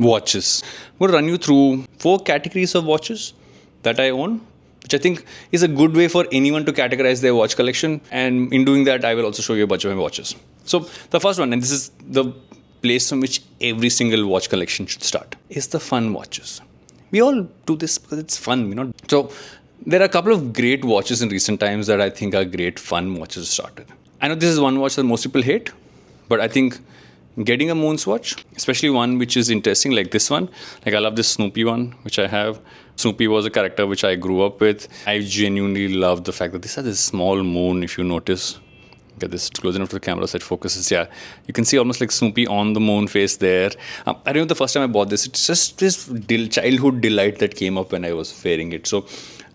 Watches. I'm going to run you through 4 categories of watches that I own, which I think is a good way for anyone to categorize their watch collection. And in doing that, I will also show you a bunch of my watches. So the first one, and this is the place from which every single watch collection should start, is the fun watches. We all do this because it's fun, you know. So there are a couple of great watches in recent times that I think are great fun watches to start with. I know this is one watch that most people hate, but I think getting a MoonSwatch, especially one which is interesting like this one, like I love this Snoopy one, which I have. Snoopy was a character which I grew up with. I genuinely love the fact that this has this small moon, if you notice. Get this close enough to the camera so it focuses. Yeah, you can see almost like Snoopy on the moon face there. I remember the first time I bought this, it's just this childhood delight that came up when I was wearing it. So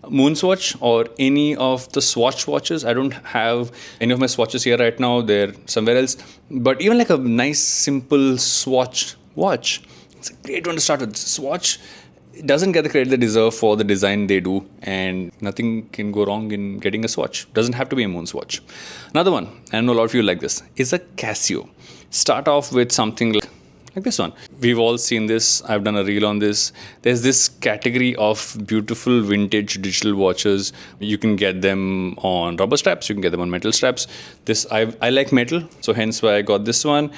MoonSwatch or any of the Swatch watches. I don't have any of my swatches here right now. They're somewhere else. But even like a nice, simple Swatch watch, it's a great one to start with. Swatch doesn't get the credit they deserve for the design they do, and nothing can go wrong in getting a Swatch. Doesn't have to be a MoonSwatch. Another one, I know a lot of you like this, is a Casio. Start off with something like this one. We've all seen this. I've done a reel on this. There's this category of beautiful vintage digital watches. You can get them on rubber straps. You can get them on metal straps. I like metal, so hence why I got this one.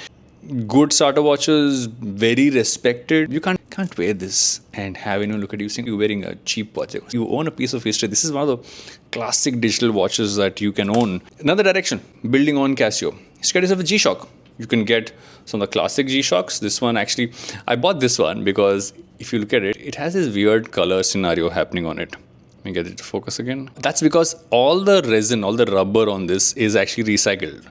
Good starter watches, very respected. You can't wear this and have anyone look at you saying you're wearing a cheap watch. You own a piece of history. This is one of the classic digital watches that you can own. Another direction, building on Casio. Just get yourself a G-Shock. You can get some of the classic G-Shocks. This one actually, I bought this one because if you look at it, it has this weird color scenario happening on it. Let me get it to focus again. That's because all the resin, all the rubber on this is actually recycled.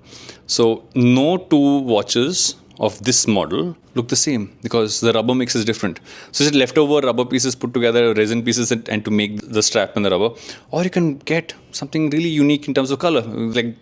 So no two watches of this model look the same because the rubber mix is different. So it's leftover rubber pieces put together, resin pieces, and to make the strap and the rubber. Or you can get something really unique in terms of color. Like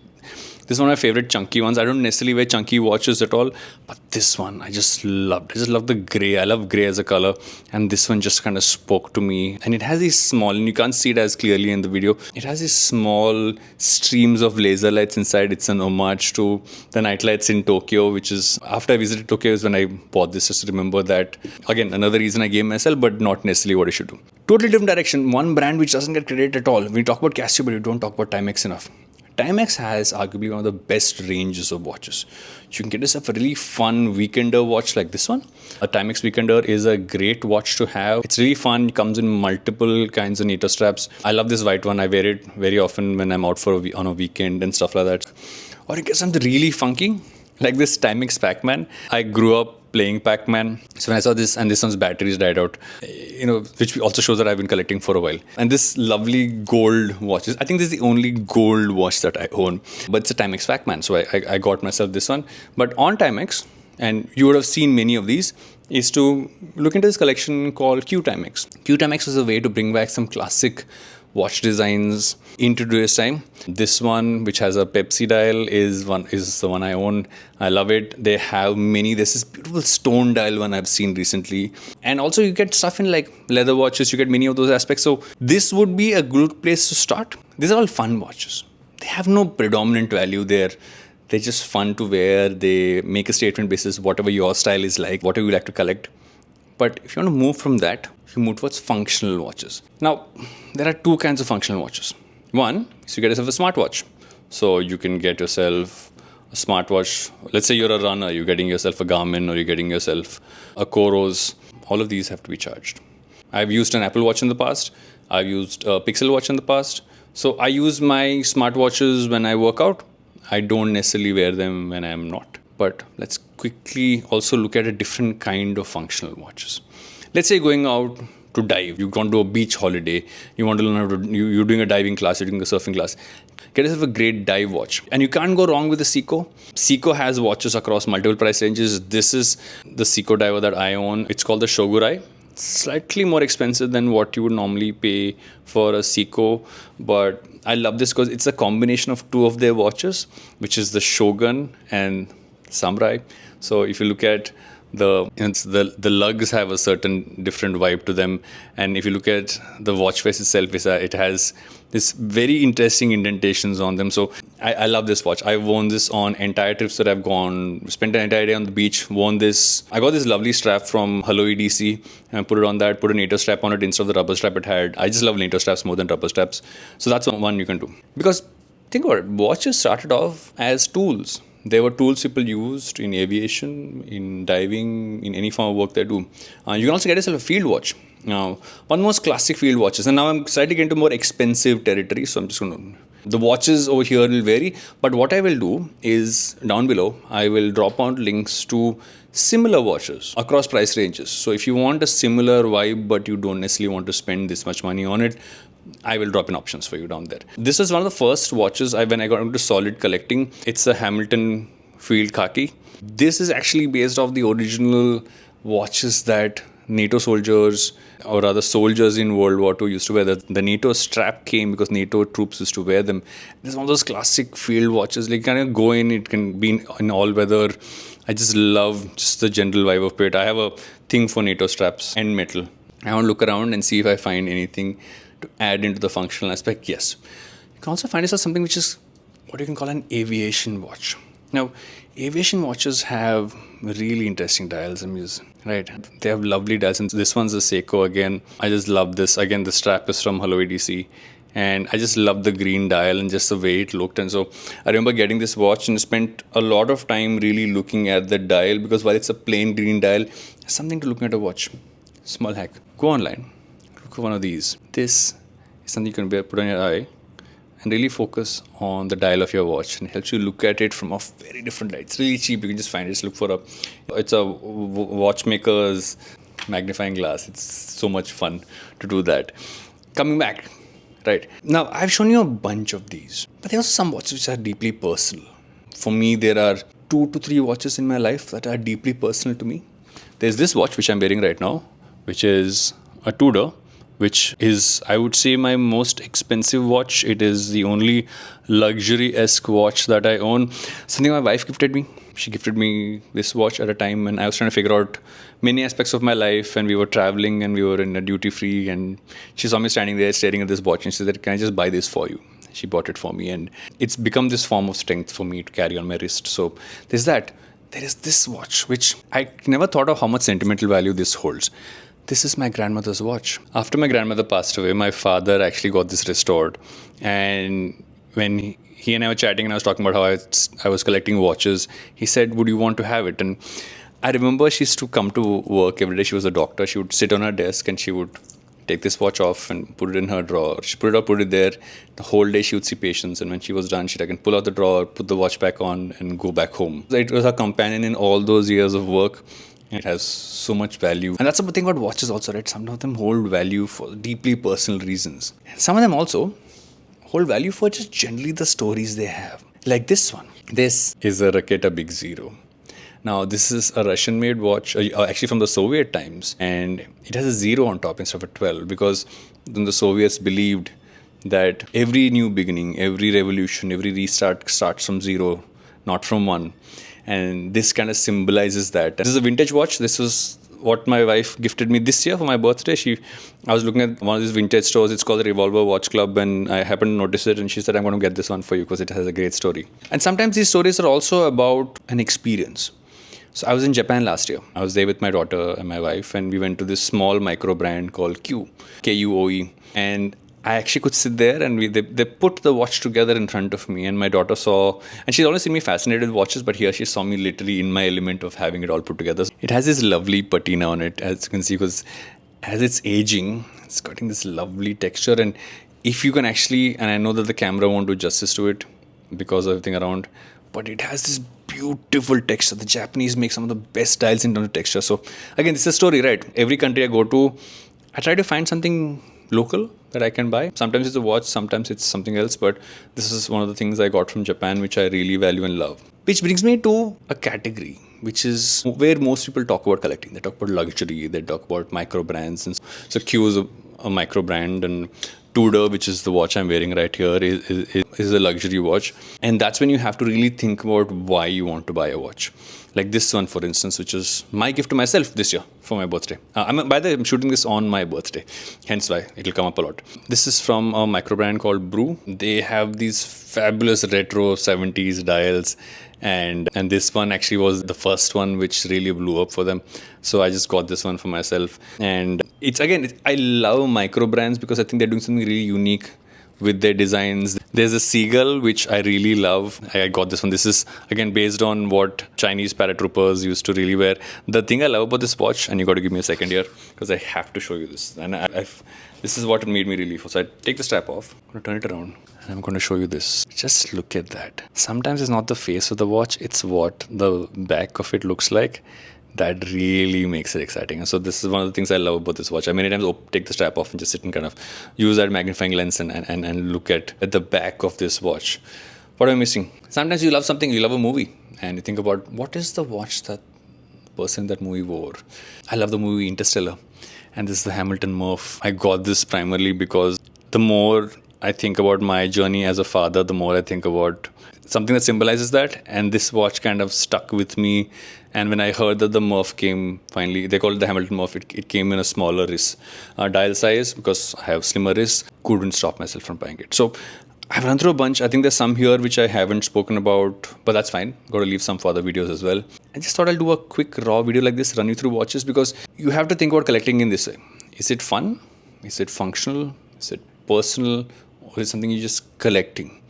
this is one of my favorite chunky ones. I don't necessarily wear chunky watches at all, but this one I just loved. I just love the gray. I love gray as a color, and this one just kind of spoke to me. And it has these small, and you can't see it as clearly in the video, it has these small streams of laser lights inside. It's an homage to the night lights in Tokyo, which is, after I visited Tokyo is when I bought this, just to remember that. Again, another reason I gave myself, but not necessarily what I should do. Totally different direction. One brand which doesn't get credit at all. We talk about Casio, but we don't talk about Timex enough. Timex has arguably one of the best ranges of watches. You can get yourself a really fun weekender watch like this one. A Timex weekender is a great watch to have. It's really fun. It comes in multiple kinds of NATO straps. I love this white one. I wear it very often when I'm out on a weekend and stuff like that. Or you get something really funky like this Timex Pacman. I grew up playing Pacman. So when I saw this, and this one's batteries died out, which also shows that I've been collecting for a while. And this lovely gold watches. I think this is the only gold watch that I own, but it's a Timex Pacman. So I got myself this one. But on Timex, and you would have seen many of these, is to look into this collection called Q Timex. Q Timex was a way to bring back some classic watch designs into today's time. This one, which has a Pepsi dial, is the one I own. I love it. They have many. There's this beautiful stone dial one I've seen recently. And also you get stuff in like leather watches. You get many of those aspects. So this would be a good place to start. These are all fun watches. They have no predominant value there. They're just fun to wear. They make a statement basis, whatever your style is like, whatever you like to collect. But if you want to move from that, you move towards functional watches. Now, there are 2 kinds of functional watches. One is you get yourself a smartwatch. So you can get yourself a smartwatch. Let's say you're a runner, you're getting yourself a Garmin or you're getting yourself a Coros. All of these have to be charged. I've used an Apple Watch in the past. I've used a Pixel Watch in the past. So I use my smartwatches when I work out. I don't necessarily wear them when I'm not. But let's quickly also look at a different kind of functional watches. Let's say you're going out to dive. You've gone to a beach holiday. You want to learn how to, you're doing a diving class, you're doing a surfing class. Get yourself a great dive watch. And you can't go wrong with the Seiko. Seiko has watches across multiple price ranges. This is the Seiko diver that I own. It's called the Shogurai. Slightly more expensive than what you would normally pay for a Seiko. But I love this because it's a combination of 2 of their watches, which is the Shogun and Samurai. So if you look at The lugs have a certain different vibe to them, and if you look at the watch face itself, it has this very interesting indentations on them. So I love this watch. I've worn this on entire trips that I've gone, spent an entire day on the beach, worn this. I got this lovely strap from Hello EDC and put it on that, put a NATO strap on it instead of the rubber strap it had. I just love NATO straps more than rubber straps. So that's one you can do. Because think about it, watches started off as tools. They were tools people used in aviation, in diving, in any form of work they do. You can also get yourself a field watch. Now, one most classic field watches, and now I'm slightly getting into more expensive territory, so I'm just going to... The watches over here will vary, but what I will do is, down below, I will drop out links to similar watches across price ranges. So if you want a similar vibe, but you don't necessarily want to spend this much money on it, I will drop in options for you down there. This is one of the first watches when I got into solid collecting. It's a Hamilton Field Khaki. This is actually based off the original watches that NATO soldiers, or rather soldiers in World War II used to wear. The NATO strap came because NATO troops used to wear them. This is one of those classic field watches. Like, kind of go in, it can be in all weather. I just love just the general vibe of it. I have a thing for NATO straps and metal. I want to look around and see if I find anything to add into the functional aspect. Yes. You can also find yourself something which is what you can call an aviation watch. Now, aviation watches have really interesting dials, right? They have lovely dials, and this one's a Seiko again. I just love this. Again, the strap is from Hello EDC, and I just love the green dial and just the way it looked. And so I remember getting this watch and spent a lot of time really looking at the dial, because while it's a plain green dial, there's something to looking at a watch. Small hack. Go online. Look for one of these. This is something you can put on your eye and really focus on the dial of your watch, and it helps you look at it from a very different light. It's really cheap. You can just find it. Just look for it's a watchmaker's magnifying glass. It's so much fun to do that. Coming back, right. Now, I've shown you a bunch of these, but there are also some watches which are deeply personal. For me, there are 2 to 3 watches in my life that are deeply personal to me. There's this watch which I'm wearing right now, which is a Tudor, which is, I would say, my most expensive watch. It is the only luxury-esque watch that I own. Something my wife gifted me. She gifted me this watch at a time when I was trying to figure out many aspects of my life, and we were traveling and we were in a duty-free, and she saw me standing there staring at this watch, and she said, "Can I just buy this for you?" She bought it for me, and it's become this form of strength for me to carry on my wrist. So there's that. There is this watch, which I never thought of how much sentimental value this holds. This is my grandmother's watch. After my grandmother passed away, my father actually got this restored. And when he and I were chatting, and I was talking about how I was collecting watches, he said, "Would you want to have it?" And I remember she used to come to work every day. She was a doctor. She would sit on her desk and she would take this watch off and put it in her drawer. She put it up, put it there. The whole day she would see patients. And when she was done, she'd again pull out the drawer, put the watch back on, and go back home. It was her companion in all those years of work. It has so much value. And that's the thing about watches also, right? Some of them hold value for deeply personal reasons. And some of them also hold value for just generally the stories they have. Like this one. This is a Raketa Big Zero. Now, this is a Russian-made watch, actually from the Soviet times. And it has a 0 on top instead of a 12, because then the Soviets believed that every new beginning, every revolution, every restart starts from 0, not from 1. And this kind of symbolizes that. This is a vintage watch. This was what my wife gifted me this year for my birthday. I was looking at one of these vintage stores. It's called the Revolver Watch Club, and I happened to notice it. And she said, "I'm going to get this one for you because it has a great story." And sometimes these stories are also about an experience. So I was in Japan last year. I was there with my daughter and my wife, and we went to this small micro brand called Kuoe. And I actually could sit there, and they put the watch together in front of me, and my daughter saw, and she's always seen me fascinated with watches, but here she saw me literally in my element of having it all put together. It has this lovely patina on it, as you can see, because as it's aging, it's getting this lovely texture. And if you can actually, and I know that the camera won't do justice to it because of everything around, but it has this beautiful texture. The Japanese make some of the best dials in terms of texture. So again, this is a story, right? Every country I go to, I try to find something local that I can buy. Sometimes it's a watch, sometimes it's something else, but this is one of the things I got from Japan, which I really value and love. Which brings me to a category, which is where most people talk about collecting. They talk about luxury, they talk about micro brands. And so Q is a micro brand, and Tudor, which is the watch I'm wearing right here, is a luxury watch. And that's when you have to really think about why you want to buy a watch. Like this one, for instance, which is my gift to myself this year for my birthday. By the way, I'm shooting this on my birthday, hence why it'll come up a lot. This is from a microbrand called Brew. They have these fabulous retro 70s dials. And this one actually was the first one which really blew up for them. So I just got this one for myself. And I love Microbrands because I think they're doing something really unique with their designs. There's a Seagull, which I really love. I got this one. This is, again, based on what Chinese paratroopers used to really wear. The thing I love about this watch, and you got to give me a second here, because I have to show you this. And this is what made me really feel. So I take the strap off, I'm going to turn it around, and I'm going to show you this. Just look at that. Sometimes it's not the face of the watch, it's what the back of it looks like. That really makes it exciting. So this is one of the things I love about this watch. I many times take the strap off and just sit and kind of use that magnifying lens and look at the back of this watch. What am I missing? Sometimes you love something, you love a movie, and you think about what is the watch that person in that movie wore. I love the movie Interstellar, and this is the Hamilton Murph. I got this primarily because the more I think about my journey as a father, the more I think about something that symbolizes that, and this watch kind of stuck with me. And when I heard that the Murph came, finally, they call it the Hamilton Murph, it came in a smaller wrist dial size because I have slimmer wrists, couldn't stop myself from buying it. So I've run through a bunch. I think there's some here which I haven't spoken about, but that's fine. Got to leave some for other videos as well. I just thought I'll do a quick raw video like this, run you through watches, because you have to think about collecting in this way. Is it fun? Is it functional? Is it personal? Or is it something you're just collecting?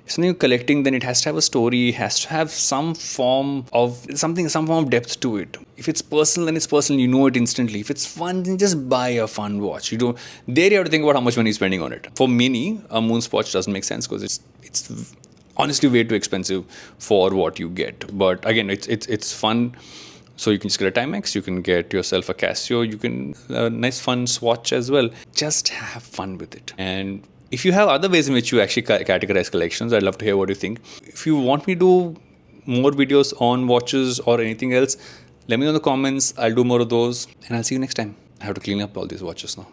If something you're collecting, then it has to have a story, it has to have some form of depth to it. If it's personal, then it's personal, you know it instantly. If it's fun, then just buy a fun watch. You have to think about how much money you're spending on it. For many, a MoonSwatch doesn't make sense because it's honestly way too expensive for what you get. But again, it's fun. So you can just get a Timex, you can get yourself a Casio, you can a nice fun Swatch as well. Just have fun with it. And if you have other ways in which you actually categorize collections, I'd love to hear what you think. If you want me to do more videos on watches or anything else, let me know in the comments. I'll do more of those, and I'll see you next time. I have to clean up all these watches now.